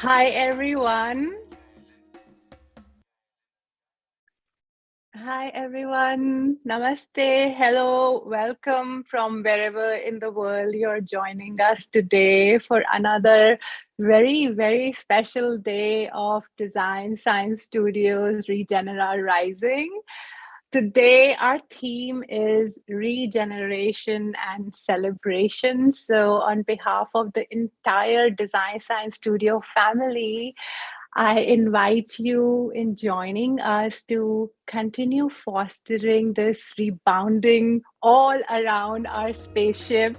Hi, everyone. Hi, everyone. Namaste. Hello. Welcome from wherever in the world you're joining us today for another very, very special day of Design Science Studios Regeneration Rising. Today, our theme is regeneration and celebration. So, on behalf of the entire Design Science Studio family, I invite you in joining us to continue fostering this rebounding all around our spaceship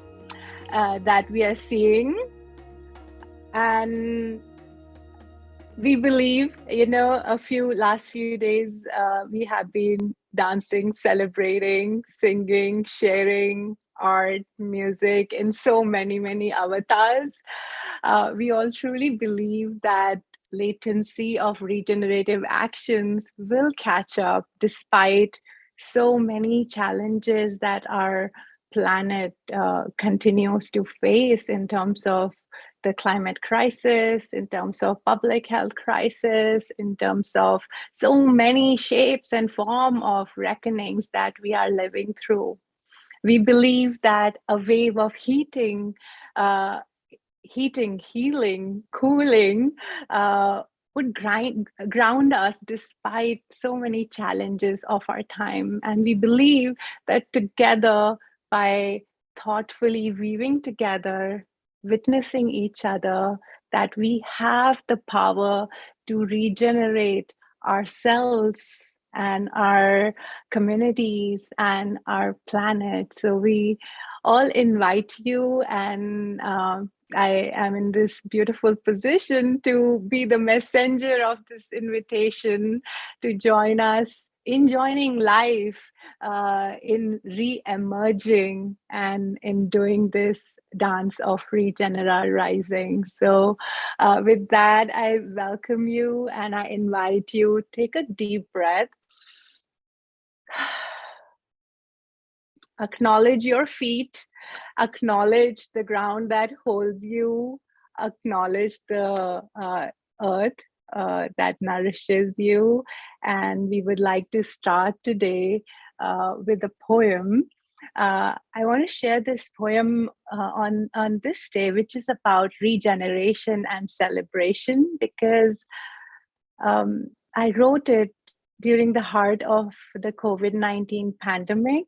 that we are seeing. And we believe, last few days we have been dancing, celebrating, singing, sharing art, music in so many, many avatars. We all truly believe that latency of regenerative actions will catch up despite so many challenges that our planet continues to face in terms of the climate crisis, in terms of public health crisis, in terms of so many shapes and form of reckonings that we are living through. We believe that a wave of healing, cooling, would ground us despite so many challenges of our time. And we believe that together, by thoughtfully weaving together, witnessing each other, that we have the power to regenerate ourselves and our communities and our planet. So we all invite you, and I am in this beautiful position to be the messenger of this invitation to join us in joining life, in re-emerging, and in doing this dance of Regeneration Rising. So with that, I welcome you and I invite you, take a deep breath. Acknowledge your feet, acknowledge the ground that holds you, acknowledge the earth that nourishes you. And we would like to start today with a poem. I want to share this poem on this day, which is about regeneration and celebration, because I wrote it during the heart of the COVID-19 pandemic.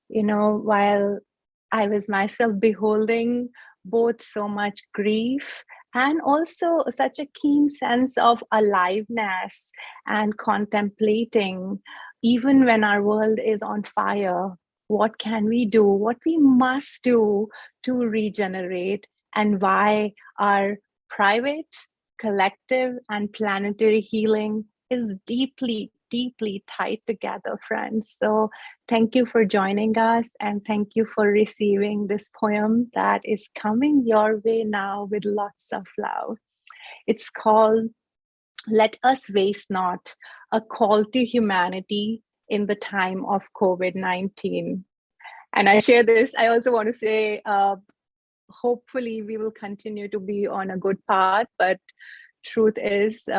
While I was myself beholding both so much grief and also such a keen sense of aliveness and contemplating, even when our world is on fire, what can we do, what we must do to regenerate, and why our private, collective, and planetary healing is deeply, deeply tied together, friends. So thank you for joining us, and thank you for receiving this poem that is coming your way now with lots of love. It's called Let Us Waste Not, a call to humanity in the time of COVID-19. And I share this, I also want to say, hopefully we will continue to be on a good path, but truth is,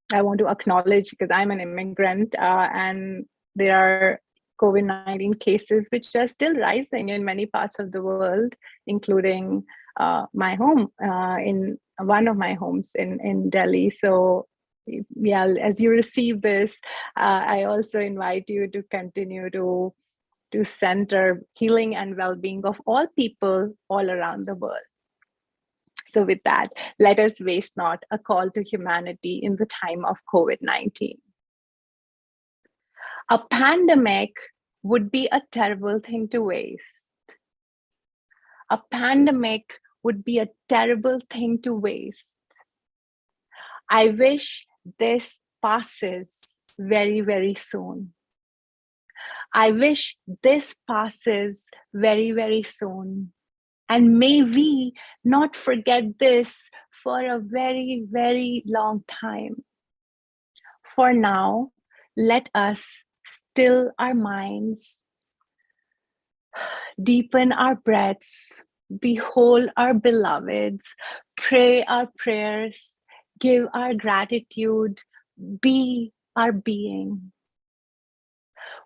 I want to acknowledge, because I'm an immigrant, and there are COVID-19 cases which are still rising in many parts of the world, including my home, in one of my homes in Delhi. So yeah, as you receive this, I also invite you to continue to center healing and well-being of all people all around the world. So with that, let us waste not, a call to humanity in the time of COVID-19. A pandemic would be a terrible thing to waste. A pandemic would be a terrible thing to waste. I wish this passes very, very soon. I wish this passes very, very soon. And may we not forget this for a very, very long time. For now, let us still our minds, deepen our breaths, behold our beloveds, pray our prayers, give our gratitude, be our being.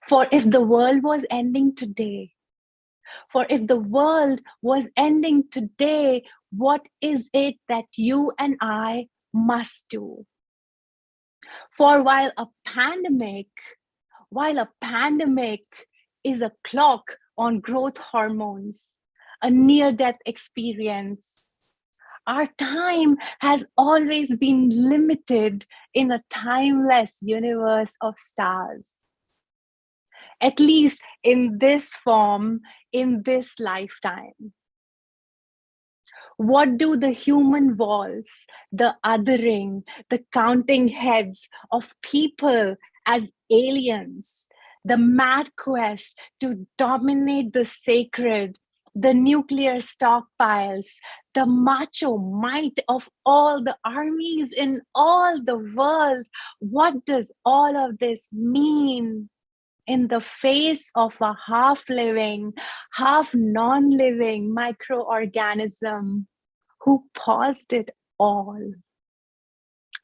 For if the world was ending today, for if the world was ending today, what is it that you and I must do? For while a pandemic is a clock on growth hormones, a near-death experience, our time has always been limited in a timeless universe of stars. At least in this form, in this lifetime. What do the human walls, the othering, the counting heads of people as aliens, the mad quest to dominate the sacred, the nuclear stockpiles, the macho might of all the armies in all the world, what does all of this mean in the face of a half-living, half-non-living microorganism who paused it all,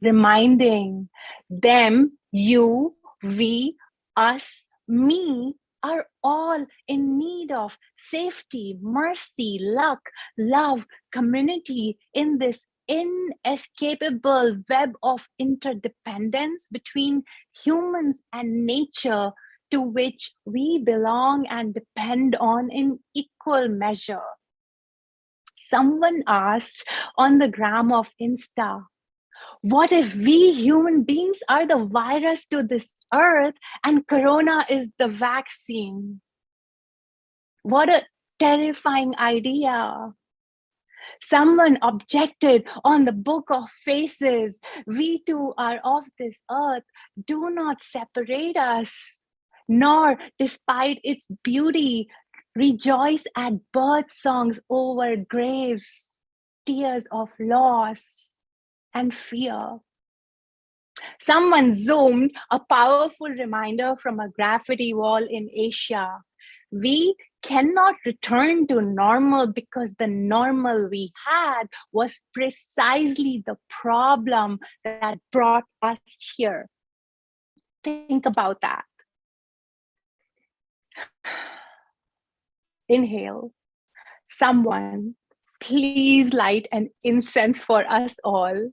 reminding them, you, we, us, me, are all in need of safety, mercy, luck, love, community in this inescapable web of interdependence between humans and nature, to which we belong and depend on in equal measure. Someone asked on the gram of Insta, what if we human beings are the virus to this earth and Corona is the vaccine? What a terrifying idea. Someone objected on the book of faces. We too are of this earth. Do not separate us, nor, despite its beauty, rejoice at birth songs over graves, tears of loss and fear. Someone zoomed a powerful reminder from a graffiti wall in Asia. We cannot return to normal because the normal we had was precisely the problem that brought us here. Think about that. Inhale. Someone, please light an incense for us all.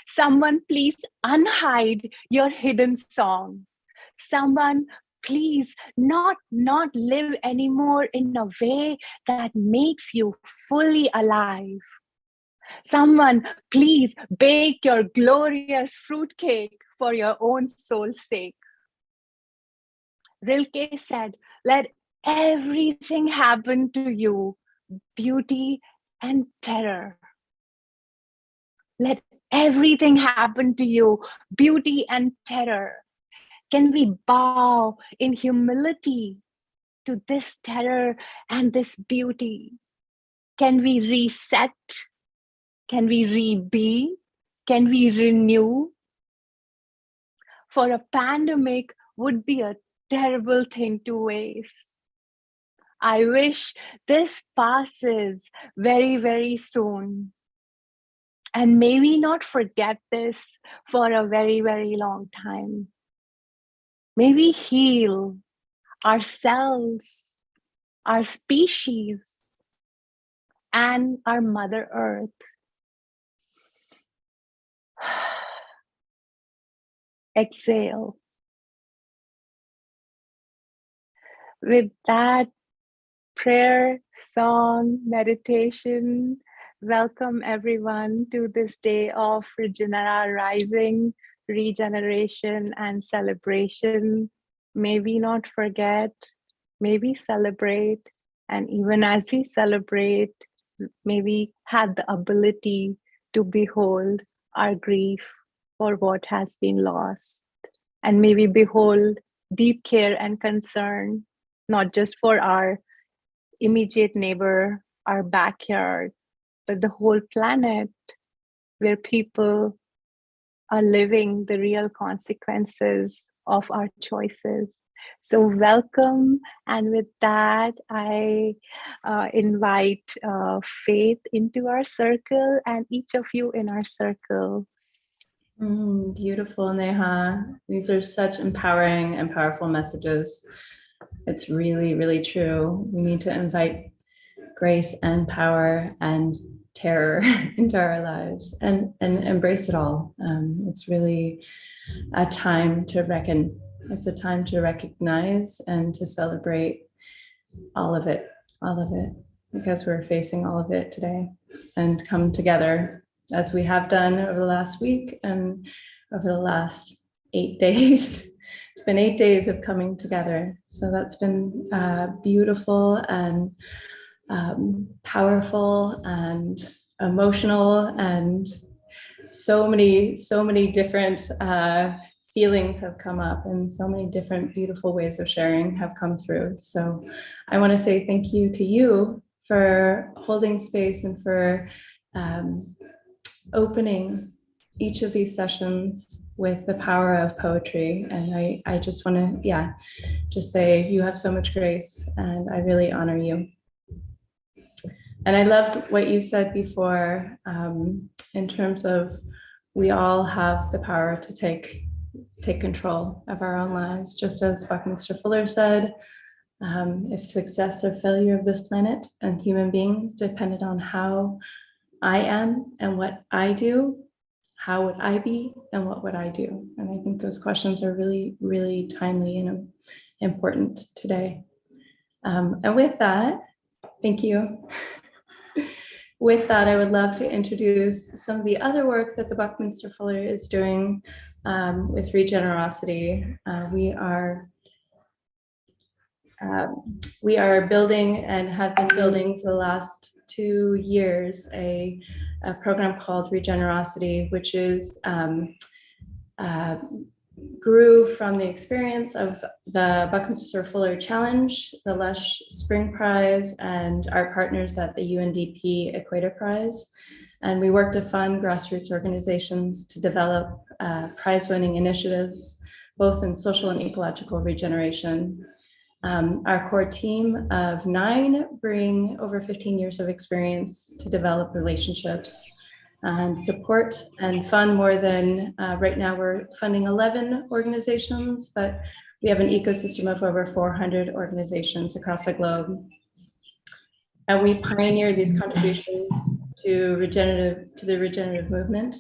Someone, please unhide your hidden song. Someone, please not live anymore in a way that makes you fully alive. Someone, please bake your glorious fruitcake for your own soul's sake. Rilke said, let everything happen to you, beauty and terror. Let everything happen to you, beauty and terror. Can we bow in humility to this terror and this beauty? Can we reset? Can we re-be? Can we renew? For a pandemic would be a terrible thing to waste. I wish this passes very, very soon. And may we not forget this for a very, very long time. May we heal ourselves, our species, and our Mother Earth. Exhale. With that prayer, song, meditation, welcome everyone to this day of Regenera Rising, Regeneration and Celebration. May we not forget, may we celebrate, and even as we celebrate, may we have the ability to behold our grief for what has been lost. And may we behold deep care and concern, not just for our immediate neighbor, our backyard, but the whole planet where people are living the real consequences of our choices. So welcome, and with that, I invite Faith into our circle and each of you in our circle. Beautiful, Neha. These are such empowering and powerful messages. It's really, really true. We need to invite grace and power and terror into our lives and embrace it all. It's really a time to reckon. It's a time to recognize and to celebrate all of it, because we're facing all of it today, and come together as we have done over the last week and over the last 8 days. It's been 8 days of coming together. So that's been beautiful and powerful and emotional, and so many different feelings have come up, and so many different beautiful ways of sharing have come through. So I want to say thank you to you for holding space and for opening each of these sessions with the power of poetry. And I just want to, just say you have so much grace, and I really honor you. And I loved what you said before in terms of we all have the power to take control of our own lives, just as Buckminster Fuller said, if success or failure of this planet and human beings depended on how I am and what I do, how would I be and what would I do? And I think those questions are really, really timely and important today. And with that, thank you. With that, I would love to introduce some of the other work that the Buckminster Fuller is doing with Regenerosity. We are building and have been building for the last 2 years a program called Regenerosity, which is grew from the experience of the Buckminster Fuller Challenge, the Lush Spring Prize, and our partners at the UNDP Equator Prize. And we work to fund grassroots organizations to develop prize-winning initiatives, both in social and ecological regeneration. Our core team of 9 bring over 15 years of experience to develop relationships and support and fund more than, right now we're funding 11 organizations, but we have an ecosystem of over 400 organizations across the globe. And we pioneer these contributions to the regenerative movement.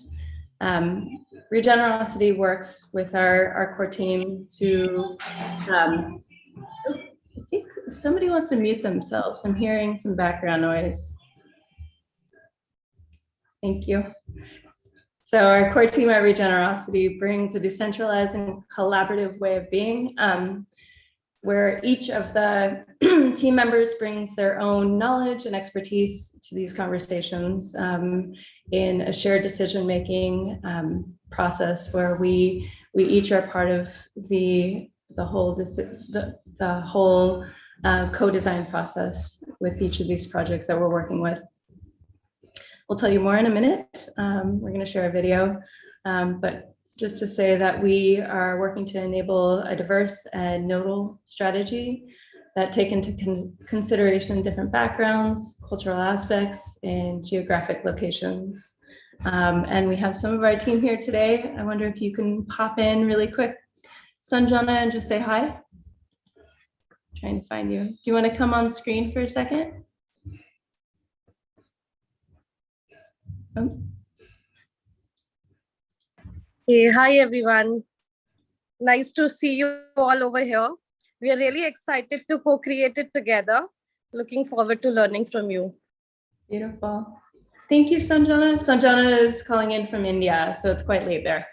Regenerosity works with our core team to, I think if somebody wants to mute themselves, I'm hearing some background noise. Thank you. So our core team at Regenerosity brings a decentralized and collaborative way of being, where each of the team members brings their own knowledge and expertise to these conversations in a shared decision-making process where we each are part of the whole co-design process with each of these projects that we're working with. We'll tell you more in a minute. We're going to share a video, but just to say that we are working to enable a diverse and nodal strategy that take into consideration different backgrounds, cultural aspects, and geographic locations. And we have some of our team here today. I wonder if you can pop in really quick, Sanjana, and just say hi. Trying to find you. Do you want to come on screen for a second? Oh. Hey, hi everyone. Nice to see you all over here. We are really excited to co-create it together. Looking forward to learning from you. Beautiful. Thank you, Sanjana. Sanjana is calling in from India, so it's quite late there.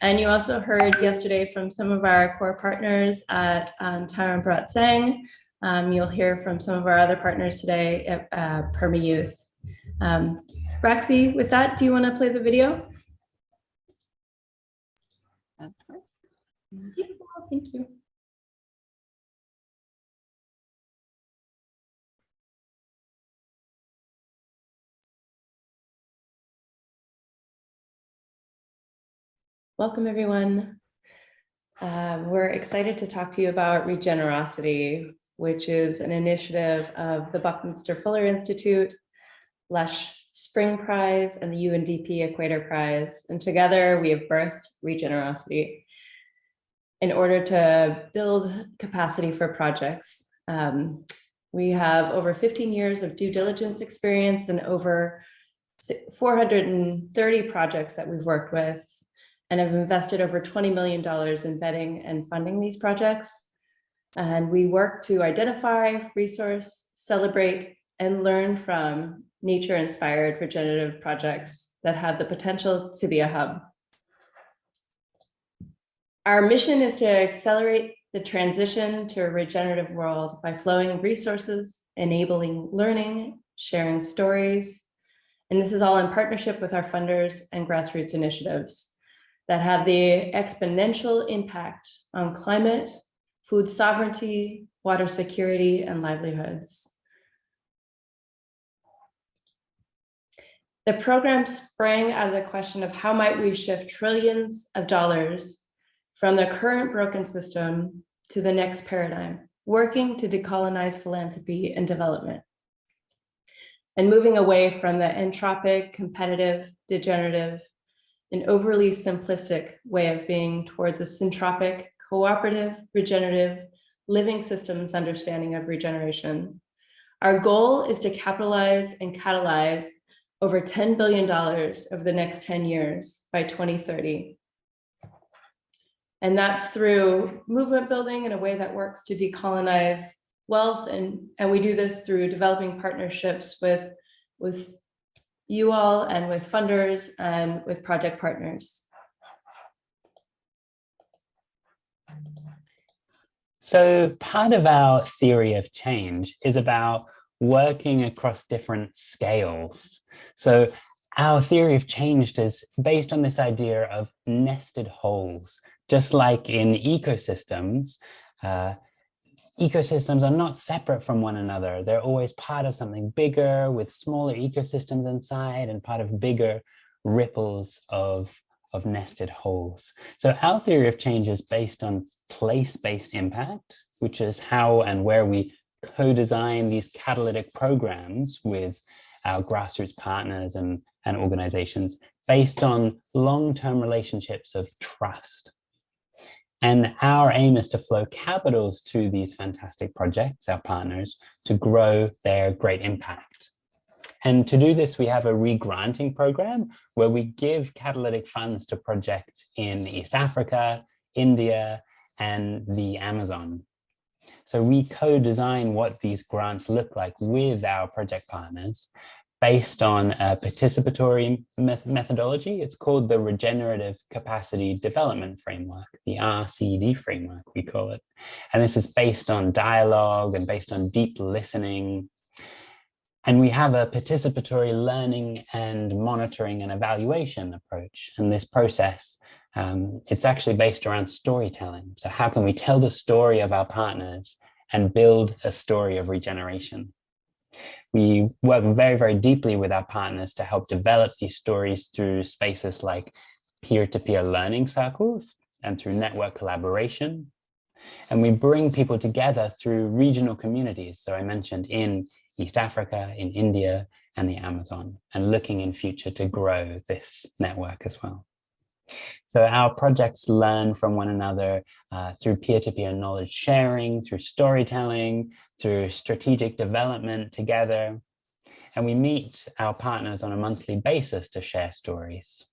And you also heard yesterday from some of our core partners at Tarambarat Sang. You'll hear from some of our other partners today at Perma Youth. Roxy, with that, do you want to play the video? Of course. Beautiful, thank you. Welcome, everyone. We're excited to talk to you about Regenerosity, which is an initiative of the Buckminster Fuller Institute, Lush Spring Prize, and the UNDP Equator Prize. And together we have birthed Regenerosity in order to build capacity for projects. We have over 15 years of due diligence experience and over 430 projects that we've worked with, and have invested over $20 million in vetting and funding these projects. And we work to identify, resource, celebrate, and learn from nature-inspired regenerative projects that have the potential to be a hub. Our mission is to accelerate the transition to a regenerative world by flowing resources, enabling learning, sharing stories. And this is all in partnership with our funders and grassroots initiatives that have the exponential impact on climate, food sovereignty, water security, and livelihoods. The program sprang out of the question of how might we shift trillions of dollars from the current broken system to the next paradigm, working to decolonize philanthropy and development, and moving away from the entropic, competitive, degenerative, and overly simplistic way of being towards a syntropic, cooperative, regenerative, living systems understanding of regeneration. Our goal is to capitalize and catalyze over $10 billion over the next 10 years by 2030. And that's through movement building in a way that works to decolonize wealth. And we do this through developing partnerships with you all and with funders and with project partners. So part of our theory of change is about working across different scales. So our theory of change is based on this idea of nested holes. Just like in ecosystems, ecosystems are not separate from one another. They're always part of something bigger with smaller ecosystems inside and part of bigger ripples of nested holes. So our theory of change is based on place-based impact, which is how and where we co-design these catalytic programs with our grassroots partners and organizations based on long-term relationships of trust. And our aim is to flow capitals to these fantastic projects, our partners, to grow their great impact. And to do this, we have a re-granting program where we give catalytic funds to projects in East Africa, India, and the Amazon. So we co-design what these grants look like with our project partners based on a participatory methodology. It's called the Regenerative Capacity Development Framework, the RCD framework, we call it. And this is based on dialogue and based on deep listening. And we have a participatory learning and monitoring and evaluation approach. And this process, it's actually based around storytelling. So how can we tell the story of our partners and build a story of regeneration? We work very, very deeply with our partners to help develop these stories through spaces like peer-to-peer learning circles and through network collaboration. And we bring people together through regional communities. So I mentioned in East Africa, in India, and the Amazon, and looking in future to grow this network as well. So our projects learn from one another through peer-to-peer knowledge sharing, through storytelling, through strategic development together. And we meet our partners on a monthly basis to share stories.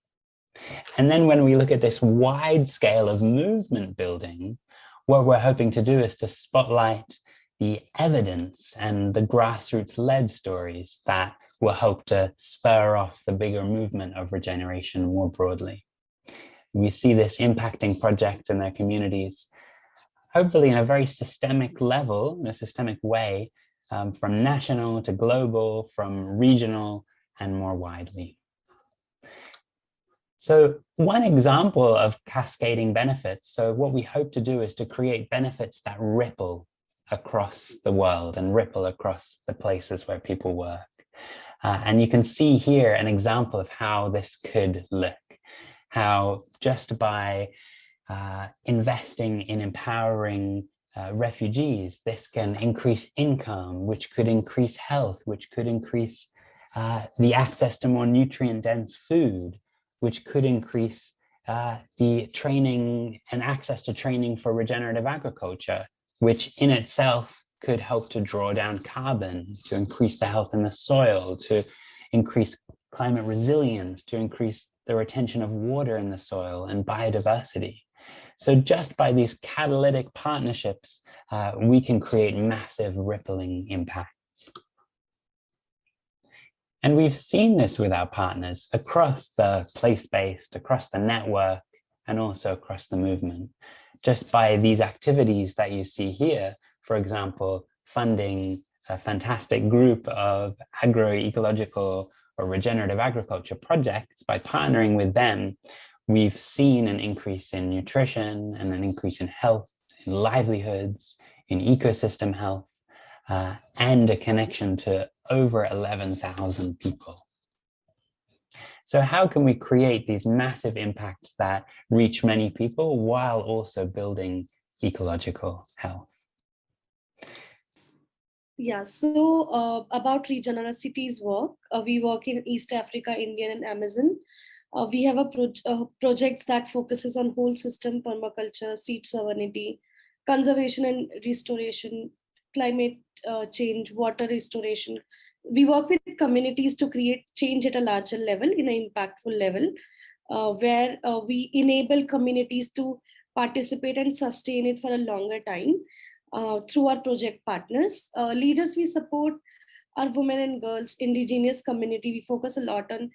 And then when we look at this wide scale of movement building, what we're hoping to do is to spotlight the evidence and the grassroots-led stories that will help to spur off the bigger movement of regeneration more broadly. We see this impacting projects in their communities, hopefully in a very systemic level, in a systemic way, from national to global, from regional and more widely. So one example of cascading benefits, so what we hope to do is to create benefits that ripple across the world and ripple across the places where people work. And you can see here an example of how this could look, how just by investing in empowering refugees, this can increase income, which could increase health, which could increase the access to more nutrient-dense food, which could increase the training and access to training for regenerative agriculture, which in itself could help to draw down carbon, to increase the health in the soil, to increase climate resilience, to increase the retention of water in the soil and biodiversity. So just by these catalytic partnerships, we can create massive rippling impacts. And we've seen this with our partners across the place-based, across the network, and also across the movement. Just by these activities that you see here, for example, funding a fantastic group of agroecological or regenerative agriculture projects, by partnering with them, we've seen an increase in nutrition and an increase in health, in livelihoods, in ecosystem health, and a connection to over 11,000 people. So how can we create these massive impacts that reach many people while also building ecological health? Yeah, so about Regenerative's work, we work in East Africa, India, and Amazon. We have a projects that focuses on whole system permaculture, seed sovereignty, conservation and restoration, climate change, water restoration. We work with communities to create change at a larger level, in an impactful level, where we enable communities to participate and sustain it for a longer time through our project partners. Leaders we support are women and girls, indigenous community. We focus a lot on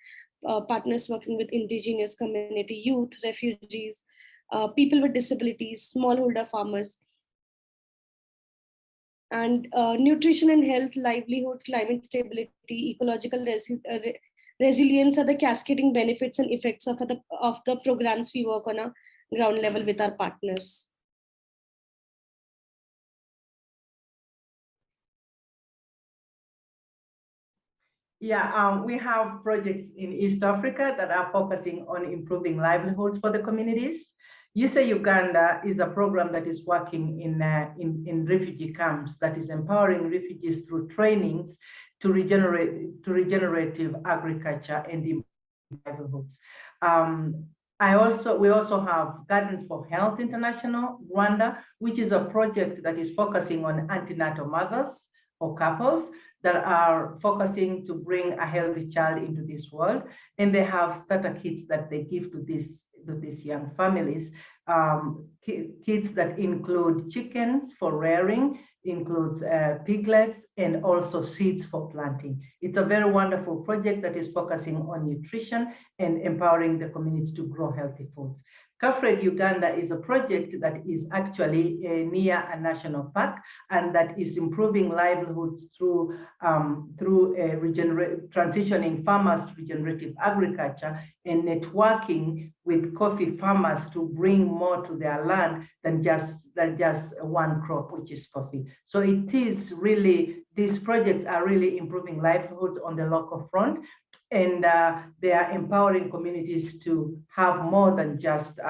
partners working with indigenous community, youth, refugees, people with disabilities, smallholder farmers. And nutrition and health, livelihood, climate stability, ecological resilience are the cascading benefits and effects of the programs we work on a ground level with our partners. Yeah, we have projects in East Africa that are focusing on improving livelihoods for the communities. Uganda is a program that is working in refugee camps, that is empowering refugees through trainings to regenerative agriculture and livelihoods. We also have Gardens for Health International, Rwanda, which is a project that is focusing on antenatal mothers or couples that are focusing to bring a healthy child into this world. And they have starter kits that they give to these young families, kits that include chickens for rearing, includes piglets, and also seeds for planting. It's a very wonderful project that is focusing on nutrition and empowering the community to grow healthy foods. Kafred Uganda is a project that is actually near a national park, and that is improving livelihoods through transitioning farmers to regenerative agriculture and networking with coffee farmers to bring more to their land than just one crop, which is coffee. So it is really, these projects are really improving livelihoods on the local front, and they are empowering communities to have more than just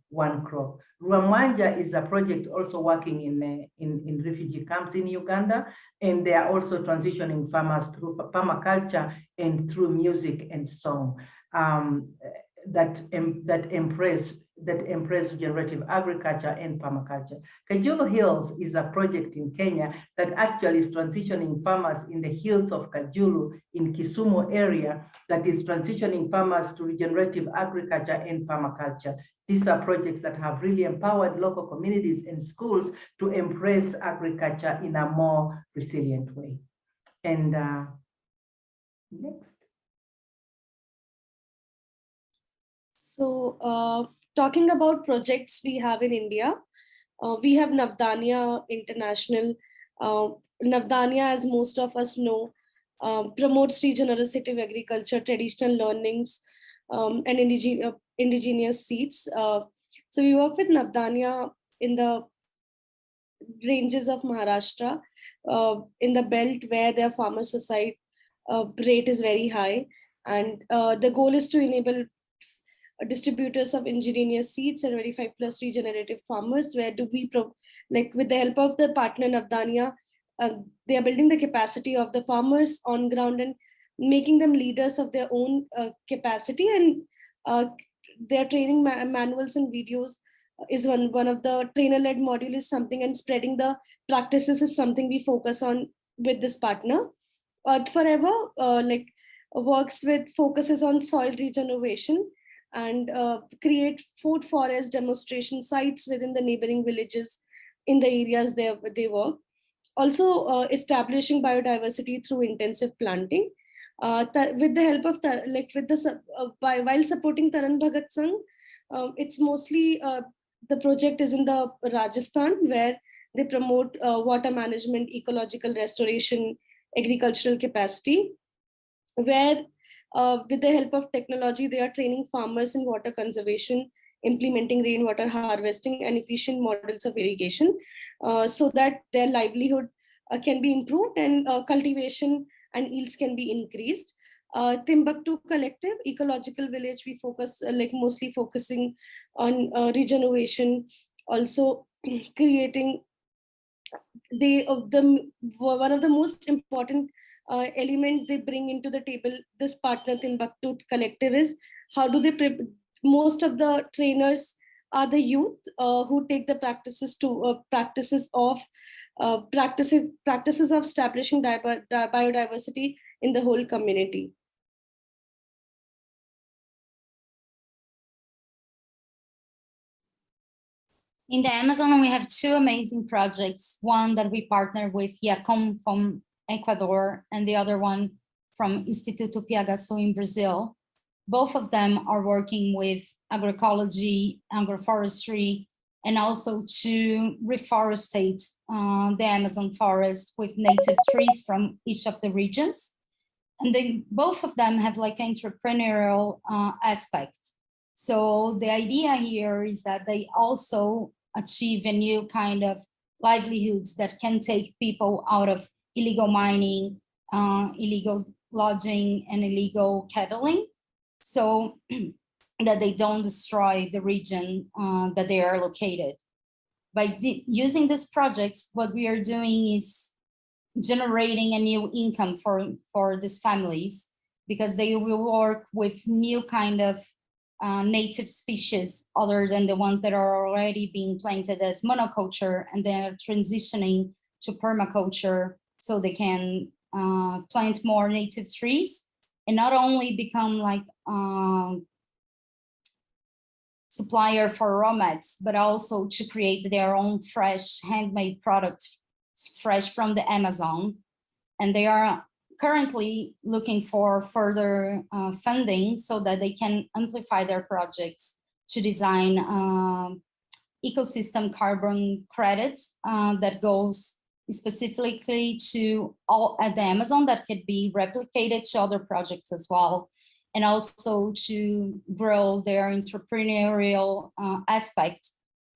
one crop. Rwanda is a project also working in refugee camps in Uganda, and they are also transitioning farmers through permaculture and through music and song that embrace regenerative agriculture and permaculture. Cajun Hills is a project in Kenya that actually is transitioning farmers in the hills of Kajulu in Kisumu area, that is transitioning farmers to regenerative agriculture and permaculture. These are projects that have really empowered local communities and schools to embrace agriculture in a more resilient way. And next. So talking about projects we have in India, we have Navdanya International. Navdanya, as most of us know, promotes regenerative agriculture, traditional learnings, and indigenous seeds. So we work with Navdanya in the ranges of Maharashtra, in the belt where their farmer suicide rate is very high. And the goal is to enable distributors of indigenous seeds and 25+ regenerative farmers. Where do we, with the help of the partner Navdanya, they are building the capacity of the farmers on ground and making them leaders of their own capacity, and their training manuals and videos is one of the trainer-led module is something, and spreading the practices is something we focus on with this partner. Forever like focuses on soil regeneration and create food forest demonstration sites within the neighboring villages in the areas they work. Also establishing biodiversity through intensive planting. With the help of while supporting Taran Bhagat Sangh, it's mostly the project is in the Rajasthan, where they promote water management, ecological restoration, agricultural capacity, where with the help of technology, they are training farmers in water conservation, implementing rainwater harvesting and efficient models of irrigation, so that their livelihood can be improved and cultivation and yields can be increased. Timbuktu Collective, ecological village, we focus mostly focusing on regeneration, also creating one of the most important element they bring into the table, this partner Timbuktu Collective, is how do they most of the trainers are the youth who take the practices of establishing biodiversity in the whole community. In the Amazon, we have two amazing projects, one that we partner with IACOM from Ecuador and the other one from Instituto Piagaso in Brazil. Both of them are working with agroecology, agroforestry, and also to reforestate the Amazon forest with native trees from each of the regions. And both of them have like an entrepreneurial aspect. So the idea here is that they also achieve a new kind of livelihoods that can take people out of illegal mining, illegal lodging, and illegal kettling, so that they don't destroy the region that they are located. By using this project, what we are doing is generating a new income for these families, because they will work with new kind of native species other than the ones that are already being planted as monoculture, and they're transitioning to permaculture so they can plant more native trees and not only become like supplier for raw mats, but also to create their own fresh handmade products fresh from the Amazon. And they are currently looking for further funding so that they can amplify their projects to design ecosystem carbon credits that goes specifically to all at the Amazon that could be replicated to other projects as well, and also to grow their entrepreneurial aspect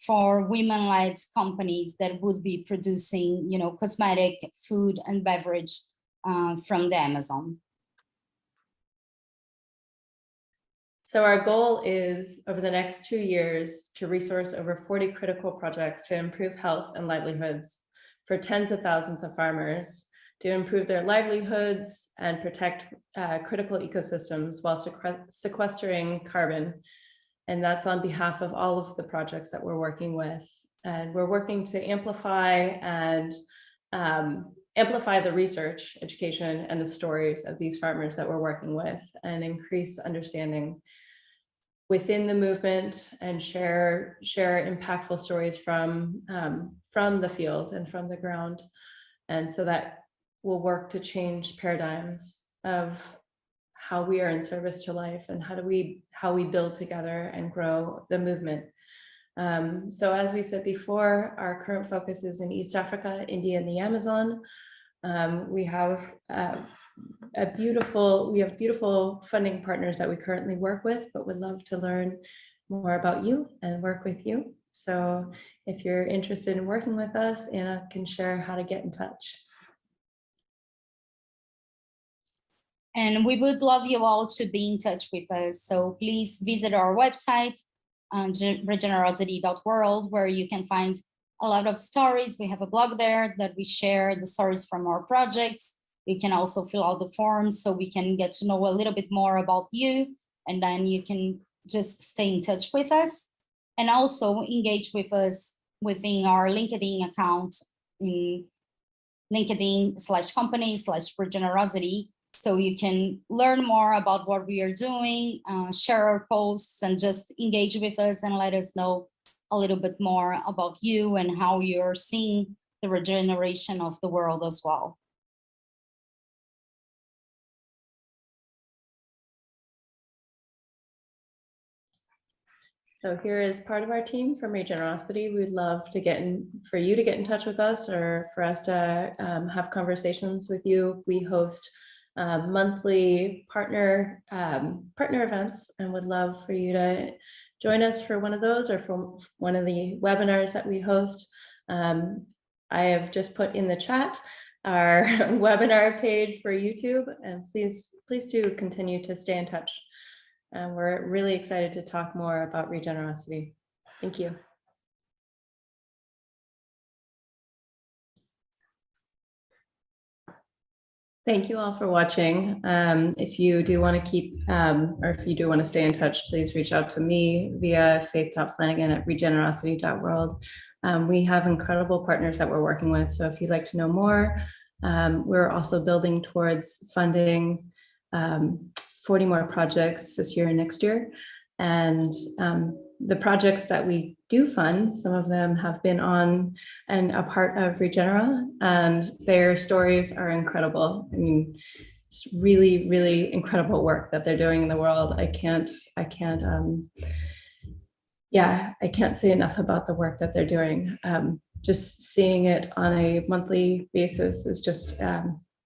for women-led companies that would be producing, you know, cosmetic, food, and beverage from the Amazon. So our goal is, over the next 2 years, to resource over 40 critical projects to improve health and livelihoods for tens of thousands of farmers, to improve their livelihoods and protect critical ecosystems while sequestering carbon. And that's on behalf of all of the projects that we're working with. And we're working to amplify the research, education, and the stories of these farmers that we're working with, and increase understanding within the movement, and share impactful stories from the field and from the ground. And so that will work to change paradigms of how we are in service to life, and how we build together and grow the movement. So as we said before, our current focus is in East Africa, India, and the Amazon. We have beautiful funding partners that we currently work with, but would love to learn more about you and work with you. So if you're interested in working with us, Anna can share how to get in touch. And we would love you all to be in touch with us. So please visit our website, regenerosity.world, where you can find a lot of stories. We have a blog there that we share the stories from our projects. You can also fill out the forms so we can get to know a little bit more about you, and then you can just stay in touch with us and also engage with us within our LinkedIn account in LinkedIn/company/Regenerosity. So you can learn more about what we are doing, share our posts, and just engage with us and let us know a little bit more about you and how you're seeing the regeneration of the world as well. So here is part of our team from Regenerosity. We'd love to for you to get in touch with us, or for us to have conversations with you. We host monthly partner events, and would love for you to join us for one of those, or for one of the webinars that we host. I have just put in the chat our webinar page for YouTube, and please do continue to stay in touch. And we're really excited to talk more about Regenerosity. Thank you. Thank you all for watching. If you do want to keep, or if you do want to stay in touch, please reach out to me via faith.flanagan@regenerosity.world. We have incredible partners that we're working with. So if you'd like to know more, we're also building towards funding 40 more projects this year and next year. And the projects that we do fund, some of them have been on and a part of Regenera, and their stories are incredible. I mean, it's really, really incredible work that they're doing in the world. I can't say enough about the work that they're doing. Just seeing it on a monthly basis is just,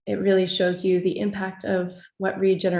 it really shows you the impact of what Regeneration